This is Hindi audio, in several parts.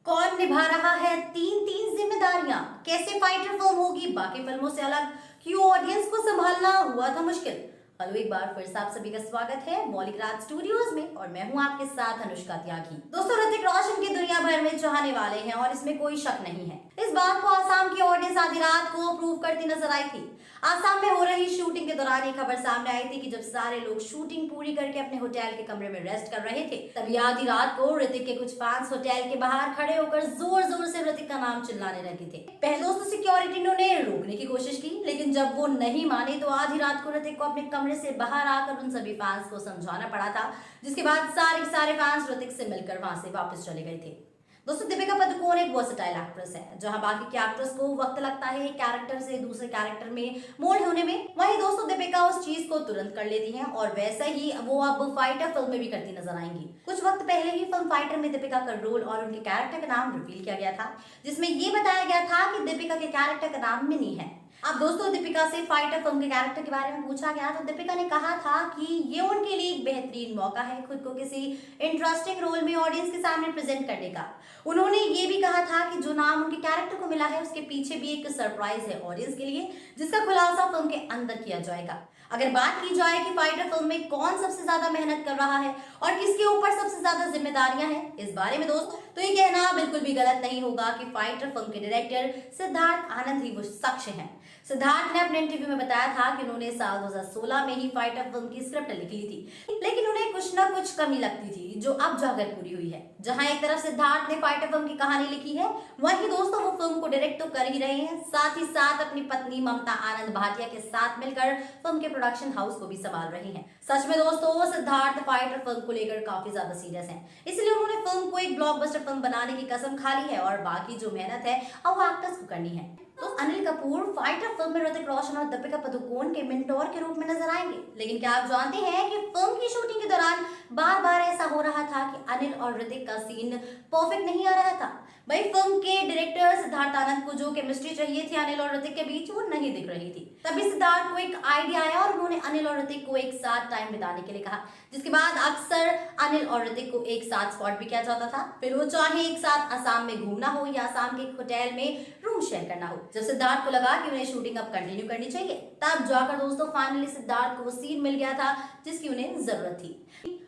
कौन निभा रहा है तीन तीन जिम्मेदारियां? कैसे फाइटर फिल्म होगी बाकी फिल्मों से अलग? क्यों ऑडियंस को संभालना हुआ था मुश्किल? हेलो, एक बार फिर से आप सभी का स्वागत है बॉलीग्राज स्टूडियोज में और मैं हूं आपके साथ अनुष्का त्यागी। दोस्तों, ऋतिक रोशन की दुनिया भर में चाहने वाले हैं और इसमें कोई शक नहीं है। इस बात को आसाम की ऑडियंस आधी रात को प्रूव करती नजर आई थी। आसाम में हो रही शूटिंग के दौरान एक खबर सामने आई थी कि जब सारे लोग शूटिंग पूरी करके अपने होटल के कमरे में रेस्ट कर रहे थे, तभी आधी रात को ऋतिक के कुछ फैंस होटल के बाहर खड़े होकर जोर जोर से ऋतिक का नाम चिल्लाने लगे थे। पहले दोस्तों सिक्योरिटी ने उन्हें रोकने की कोशिश की, लेकिन जब वो नहीं माने तो आधी रात को ऋतिक को अपने कमरे से बाहर आकर उन सभी फैंस को समझाना पड़ा था, जिसके बाद सारे फैंस ऋतिक से मिलकर वहां से वापस चले गए थे। दोस्तों, दीपिका पादुकोण एक वर्सेटाइल एक्ट्रेस है। जहां बाकी के एक्ट्रेस को वक्त लगता है कैरेक्टर से दूसरे कैरेक्टर में मोल्ड होने में, वहीं दोस्तों दीपिका उस चीज को तुरंत कर लेती हैं और वैसा ही वो अब फाइटर फिल्म में भी करती नजर आएंगी। कुछ वक्त पहले ही फिल्म फाइटर में दीपिका का रोल और उनके कैरेक्टर का नाम रिवील किया गया था, जिसमें ये बताया गया था कि दीपिका के कैरेक्टर का नाम मिनी है। अब दोस्तों, दीपिका से फाइटर फिल्म के कैरेक्टर के बारे में पूछा गया तो दीपिका ने कहा था कि ये उनके लिए एक बेहतरीन मौका है खुद को किसी इंटरेस्टिंग रोल में ऑडियंस के सामने प्रेजेंट करने का। उन्होंने ये भी कहा था कि जो नाम उनके कैरेक्टर को मिला है उसके पीछे भी एक सरप्राइज है ऑडियंस के लिए, जिसका खुलासा फिल्म के अंदर किया जाएगा। अगर बात की जाए कि फाइटर फिल्म में कौन सबसे ज्यादा मेहनत कर रहा है और किसके ऊपर सबसे ज्यादा जिम्मेदारियां हैं, इस बारे में दोस्तों तो ये कहना बिल्कुल भी गलत नहीं होगा कि फाइटर फिल्म के डायरेक्टर सिद्धार्थ आनंद ही वो शख्स हैं। सिद्धार्थ ने अपने इंटरव्यू में बताया था कि उन्होंने साल 2016 में ही फाइटर फिल्म की स्क्रिप्ट लिख ली थी, लेकिन उन्हें कुछ ना कुछ कमी लगती थी जो अब जाकर पूरी हुई है। जहां एक तरफ सिद्धार्थ ने फाइटर फिल्म की कहानी लिखी है, वहीं दोस्तों वो फिल्म को डायरेक्ट तो कर ही रहे हैं, साथ ही साथ अपनी पत्नी ममता आनंद भाटिया के साथ मिलकर फिल्म के प्रोडक्शन हाउस को भी संभाल रहे हैं। सच में दोस्तों, सिद्धार्थ फाइटर फिल्म को लेकर काफी ज्यादा सीरियस हैं, इसलिए उन्होंने फिल्म को एक ब्लॉकबस्टर फिल्म बनाने की कसम खा ली है और बाकी जो मेहनत है अब वो एक्टर्स को करनी है। तो अनिल कपूर फाइटर फिल्म में ऋतिक रोशन और दीपिका पादुकोण के मेंटोर के रूप में नजर आएंगे। लेकिन क्या आप जानते हैं कि फिल्म की शूटिंग के दौरान बार बार ऐसा हो रहा था कि अनिल और ऋतिक का सीन परफेक्ट नहीं आ रहा था। भाई, फिल्म के डायरेक्टर सिद्धार्थ आनंद को जो केमिस्ट्री चाहिए थी अनिल और ऋतिक के बीच, वो नहीं दिख रही थी। तभी सिद्धार्थ को एक आइडिया आया और उन्होंने अनिल और ऋतिक को एक साथ टाइम बिताने के लिए कहा, जिसके बाद अक्सर अनिल और ऋतिक को एक साथ स्पॉट भी किया जाता था, फिर वो चाहे एक साथ असम में घूमना हो या असम के एक होटल में रूम शेयर करना हो। जब सिद्धार्थ को लगा कि उन्हें शूटिंग अब कंटिन्यू करनी चाहिए, तब जाकर दोस्तों फाइनली सिद्धार्थ को वो सीन मिल गया था जिसकी उन्हें जरूरत थी।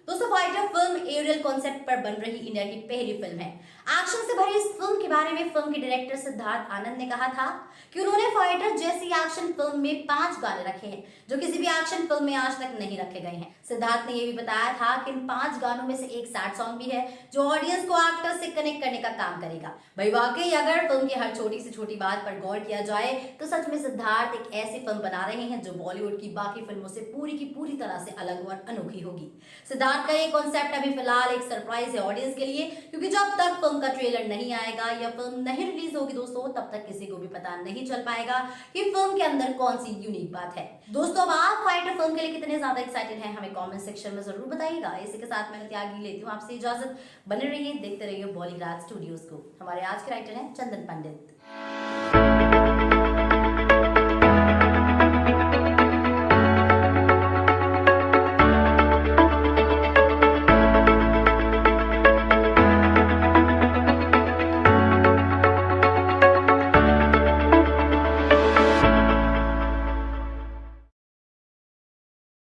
दोस्तों, फाइटर फिल्म एरियल कॉन्सेप्ट पर बन रही इंडिया की पहली फिल्म है। एक्शन से भरी इस फिल्म के बारे में फिल्म के डायरेक्टर सिद्धार्थ आनंद ने कहा था कि उन्होंने फाइटर जैसी एक्शन फिल्म में 5 गाने रखे हैं जो किसी भी एक्शन फिल्म में आज तक नहीं रखे गए हैं। सिद्धार्थ ने यह भी बताया था कि इन 5 गानों में से एक सैड सॉन्ग भी है जो ऑडियंस को एक्टर से कनेक्ट करने का काम करेगा। भाई वाकई अगर फिल्म की हर छोटी से छोटी बात पर गौर किया जाए तो सच में सिद्धार्थ एक ऐसी फिल्म बना रहे हैं जो बॉलीवुड की बाकी फिल्मों से पूरी की पूरी तरह से अलग और अनोखी होगी। सिद्धार्थ का ये कॉन्सेप्ट अभी फिलहाल एक सरप्राइज है ऑडियंस के लिए, क्योंकि जब तक फिल्म का ट्रेलर नहीं आएगा या फिल्म नहीं रिलीज होगी दोस्तों, तब तक किसी को भी पता नहीं चल पाएगा कि फिल्म के अंदर कौन सी यूनिक बात है। दोस्तों, अब आप फाइटर फिल्म के लिए कितने ज्यादा एक्साइटेड हैं हमें कमेंट सेक्शन में जरूर बताइएगा। इसी के साथ मैं त्यागी लेती हूँ आपसे इजाजत। बने रहिए, देखते रहिए बॉलीग्राज स्टूडियोज को। हमारे आज के राइटर हैं चंदन पंडित।